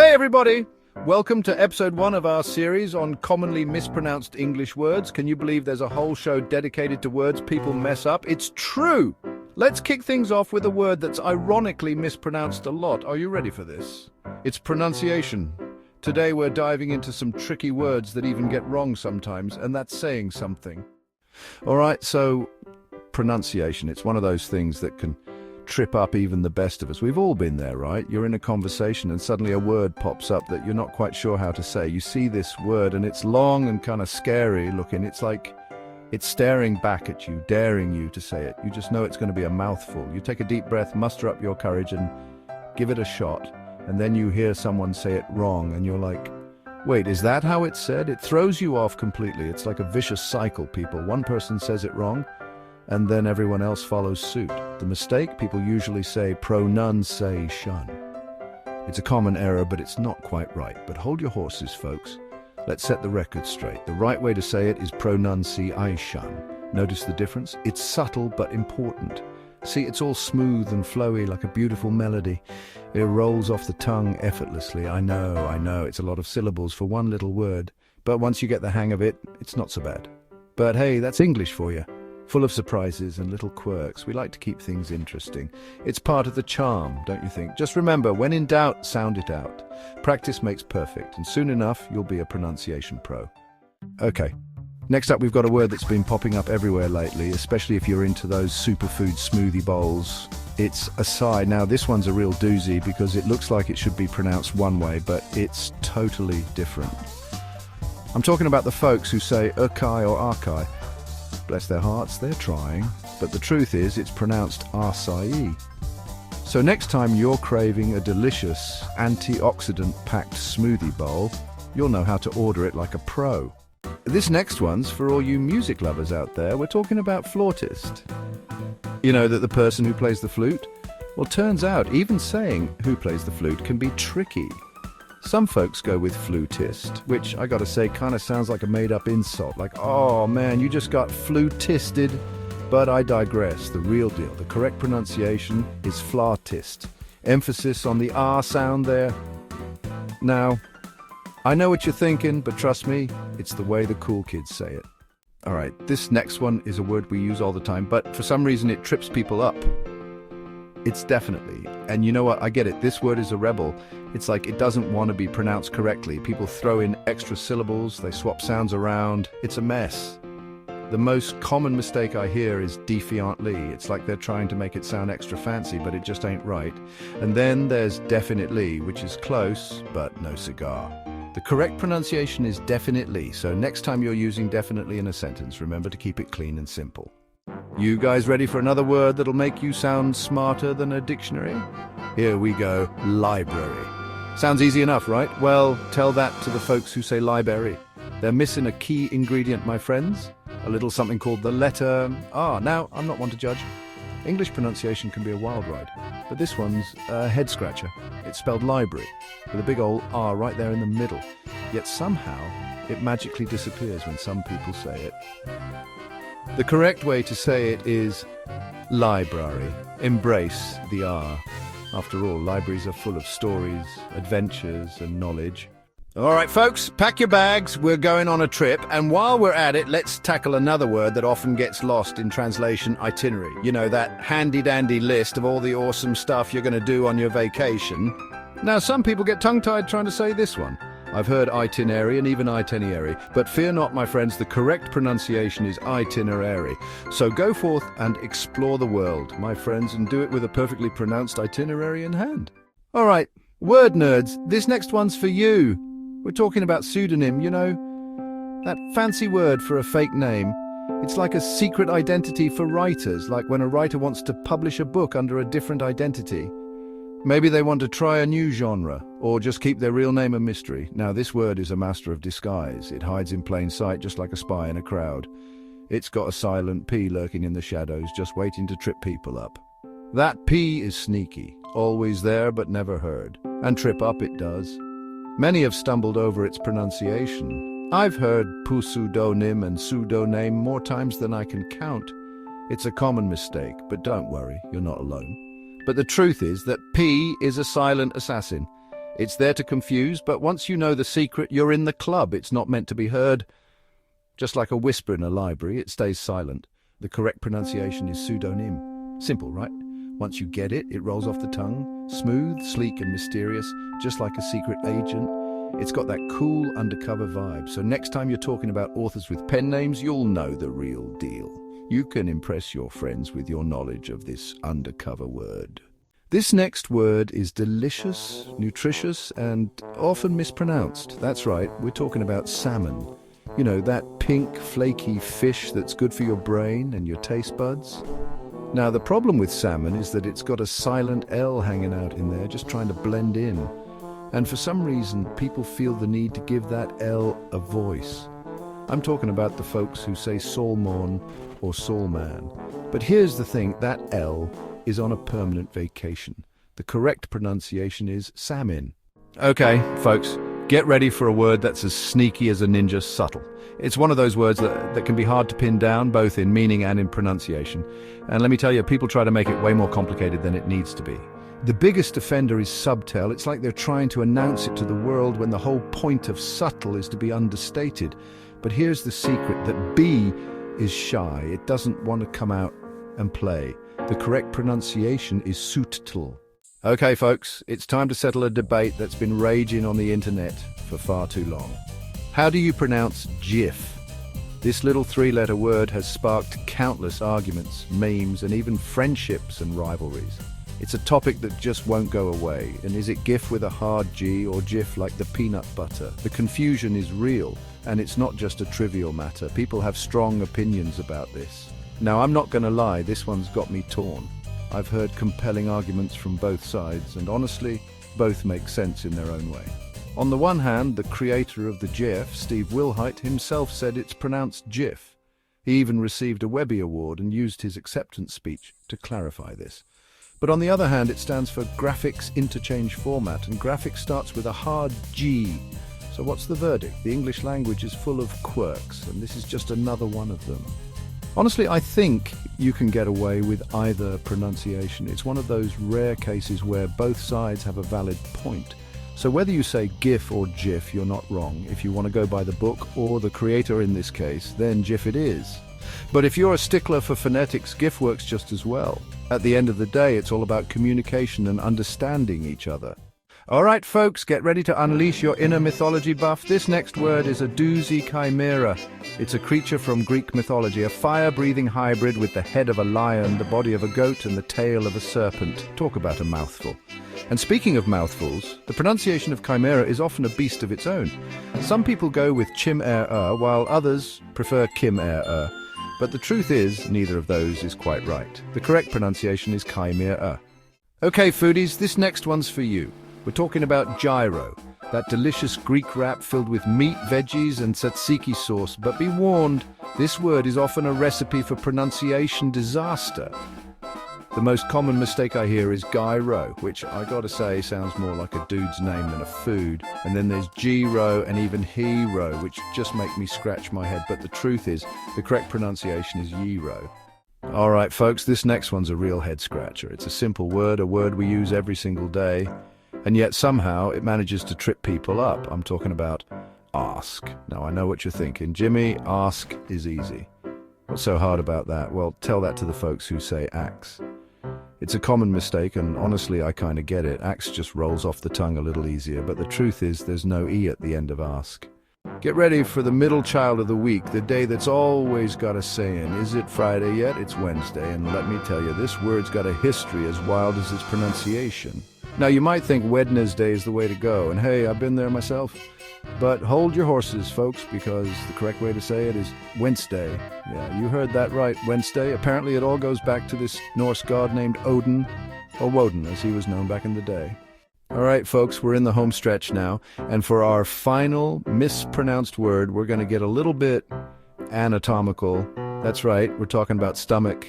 Hey everybody! Welcome to episode 1 of our series on commonly mispronounced English words. Can you believe there's a whole show dedicated to words people mess up? It's true! Let's kick things off with a word that's ironically mispronounced a lot. Are you ready for this? It's pronunciation. Today we're diving into some tricky words that even get wrong sometimes, and that's saying something. Alright, so pronunciation. It's one of those things that can trip up even the best of us. We've all been there, right? You're in a conversation and suddenly a word pops up that you're not quite sure how to say. You see this word and it's long and kind of scary looking. It's like it's staring back at you, daring you to say it. You just know it's going to be a mouthful. You take a deep breath, muster up your courage and give it a shot. And then you hear someone say it wrong and you're like, wait, is that how it's said? It throws you off completely. It's like a vicious cycle, people. One person says it wrong and then everyone else follows suit. The mistake, people usually say pronunciation. It's a common error, but it's not quite right. But hold your horses, folks. Let's set the record straight. The right way to say it is pronunciation. Notice the difference? It's subtle but important. See, it's all smooth and flowy like a beautiful melody. It rolls off the tongue effortlessly. I know, it's a lot of syllables for one little word. But once you get the hang of it, it's not so bad. But hey, that's English for you. Full of surprises and little quirks. We like to keep things interesting. It's part of the charm, don't you think? Just remember, when in doubt, sound it out. Practice makes perfect, and soon enough, you'll be a pronunciation pro. Okay, next up we've got a word that's been popping up everywhere lately, especially if you're into those superfood smoothie bowls. It's acai. Now, this one's a real doozy because it looks like it should be pronounced one way, but it's totally different. I'm talking about the folks who say acai or acai. Bless their hearts, they're trying. But the truth is, it's pronounced acai. So next time you're craving a delicious, antioxidant-packed smoothie bowl, you'll know how to order it like a pro. This next one's for all you music lovers out there. We're talking about flautist. You know that the person who plays the flute? Well, turns out even saying who plays the flute can be tricky. Some folks go with flutist, which I gotta say kind of sounds like a made-up insult, like, oh man, you just got flutisted. But I digress. The real deal, the correct pronunciation is flautist. Emphasis on the R sound there. Now, I know what you're thinking, but trust me, it's the way the cool kids say it. Alright, this next one is a word we use all the time, but for some reason it trips people up. It's definitely, and you know what, I get it, this word is a rebel. It's like it doesn't want to be pronounced correctly. People throw in extra syllables, they swap sounds around. It's a mess. The most common mistake I hear is defiantly. It's like they're trying to make it sound extra fancy, but it just ain't right. And then there's definitely, which is close, but no cigar. The correct pronunciation is definitely, so next time you're using definitely in a sentence, remember to keep it clean and simple. You guys ready for another word that'll make you sound smarter than a dictionary? Here we go, library. Sounds easy enough, right? Well, tell that to the folks who say library. They're missing a key ingredient, my friends. A little something called the letter R. Now, I'm not one to judge. English pronunciation can be a wild ride, but this one's a head-scratcher. It's spelled library, with a big old R right there in the middle. Yet somehow, it magically disappears when some people say it. The correct way to say it is library. Embrace the R. After all, libraries are full of stories, adventures, and knowledge. All right, folks, pack your bags. We're going on a trip. And while we're at it, let's tackle another word that often gets lost in translation: itinerary. You know, that handy-dandy list of all the awesome stuff you're going to do on your vacation. Now, some people get tongue-tied trying to say this one. I've heard itinerary and even itinerary, but fear not, my friends, the correct pronunciation is itinerary. So go forth and explore the world, my friends, and do it with a perfectly pronounced itinerary in hand. All right, word nerds, this next one's for you. We're talking about pseudonym, you know, that fancy word for a fake name. It's like a secret identity for writers, like when a writer wants to publish a book under a different identity. Maybe they want to try a new genre, or just keep their real name a mystery. Now, this word is a master of disguise. It hides in plain sight, just like a spy in a crowd. It's got a silent P lurking in the shadows, just waiting to trip people up. That P is sneaky, always there but never heard. And trip up it does. Many have stumbled over its pronunciation. I've heard pseudonym and pseudonym more times than I can count. It's a common mistake, but don't worry, you're not alone. But the truth is that P is a silent assassin. It's there to confuse, but once you know the secret, you're in the club. It's not meant to be heard. Just like a whisper in a library, it stays silent. The correct pronunciation is pseudonym. Simple, right? Once you get it, it rolls off the tongue. Smooth, sleek, and mysterious, just like a secret agent. It's got that cool undercover vibe. So next time you're talking about authors with pen names, you'll know the real deal. You can impress your friends with your knowledge of this undercover word. This next word is delicious, nutritious, and often mispronounced. That's right, we're talking about salmon. You know, that pink, flaky fish that's good for your brain and your taste buds. Now, the problem with salmon is that it's got a silent L hanging out in there, just trying to blend in. And for some reason, people feel the need to give that L a voice. I'm talking about the folks who say salmon or salman. But here's the thing, that L is on a permanent vacation. The correct pronunciation is salmon. Okay, folks, get ready for a word that's as sneaky as a ninja subtle. It's one of those words that can be hard to pin down, both in meaning and in pronunciation. And let me tell you, people try to make it way more complicated than it needs to be. The biggest offender is subtle. It's like they're trying to announce it to the world when the whole point of subtle is to be understated. But here's the secret, that B is shy. It doesn't want to come out and play. The correct pronunciation is subtle. Okay, folks, it's time to settle a debate that's been raging on the internet for far too long. How do you pronounce GIF? This little three-letter word has sparked countless arguments, memes, and even friendships and rivalries. It's a topic that just won't go away. And is it GIF with a hard G or GIF like the peanut butter? The confusion is real, and it's not just a trivial matter. People have strong opinions about this. Now, I'm not going to lie, this one's got me torn. I've heard compelling arguments from both sides, and honestly, both make sense in their own way. On the one hand, the creator of the GIF, Steve Wilhite, himself said it's pronounced GIF. He even received a Webby Award and used his acceptance speech to clarify this. But on the other hand, it stands for Graphics Interchange Format, and graphics starts with a hard G. So what's the verdict? The English language is full of quirks, and this is just another one of them. Honestly, I think you can get away with either pronunciation. It's one of those rare cases where both sides have a valid point. So whether you say GIF or GIF, you're not wrong. If you want to go by the book, or the creator in this case, then GIF it is. But if you're a stickler for phonetics, GIF works just as well. At the end of the day, it's all about communication and understanding each other. All right, folks, get ready to unleash your inner mythology buff. This next word is a doozy chimera. It's a creature from Greek mythology, a fire-breathing hybrid with the head of a lion, the body of a goat, and the tail of a serpent. Talk about a mouthful. And speaking of mouthfuls, the pronunciation of chimera is often a beast of its own. Some people go with chim-er-er, while others prefer kim-er-er. But the truth is, neither of those is quite right. The correct pronunciation is chimera. Okay, foodies, this next one's for you. We're talking about gyro, that delicious Greek wrap filled with meat, veggies, and tzatziki sauce. But be warned, this word is often a recipe for pronunciation disaster. The most common mistake I hear is gyro, which I gotta say sounds more like a dude's name than a food. And then there's gyro and even hero, which just make me scratch my head. But the truth is, the correct pronunciation is gyro. All right, folks, this next one's a real head scratcher. It's a simple word, a word we use every single day. And yet somehow it manages to trip people up. I'm talking about ask. Now, I know what you're thinking. Jimmy, ask is easy. What's so hard about that? Well, tell that to the folks who say axe. It's a common mistake, and honestly, I kind of get it. Axe just rolls off the tongue a little easier, but the truth is there's no E at the end of ask. Get ready for the middle child of the week, the day that's always got a saying. Is it Friday yet? It's Wednesday, and let me tell you, this word's got a history as wild as its pronunciation. Now, you might think Wednesday is the way to go, and hey, I've been there myself. But hold your horses, folks, because the correct way to say it is Wednesday. Yeah, you heard that right, Wednesday. Apparently it all goes back to this Norse god named Odin, or Woden, as he was known back in the day. All right, folks, we're in the home stretch now, and for our final mispronounced word, we're going to get a little bit anatomical. That's right, we're talking about stomach.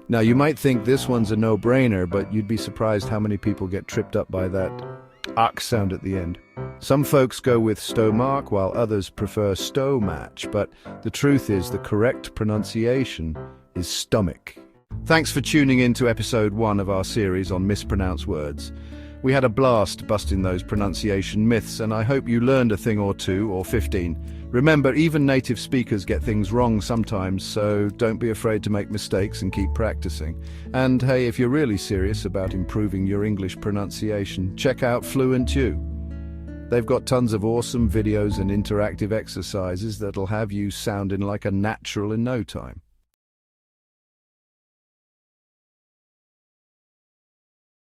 Now, you might think this one's a no-brainer, but you'd be surprised how many people get tripped up by that "ak" sound at the end. Some folks go with stomach, while others prefer stomatch, but the truth is the correct pronunciation is stomach. Thanks for tuning in to episode 1 of our series on mispronounced words. We had a blast busting those pronunciation myths, and I hope you learned a thing or two, or 15. Remember, even native speakers get things wrong sometimes, so don't be afraid to make mistakes and keep practicing. And hey, if you're really serious about improving your English pronunciation, check out Fluent U. They've got tons of awesome videos and interactive exercises that'll have you sounding like a natural in no time.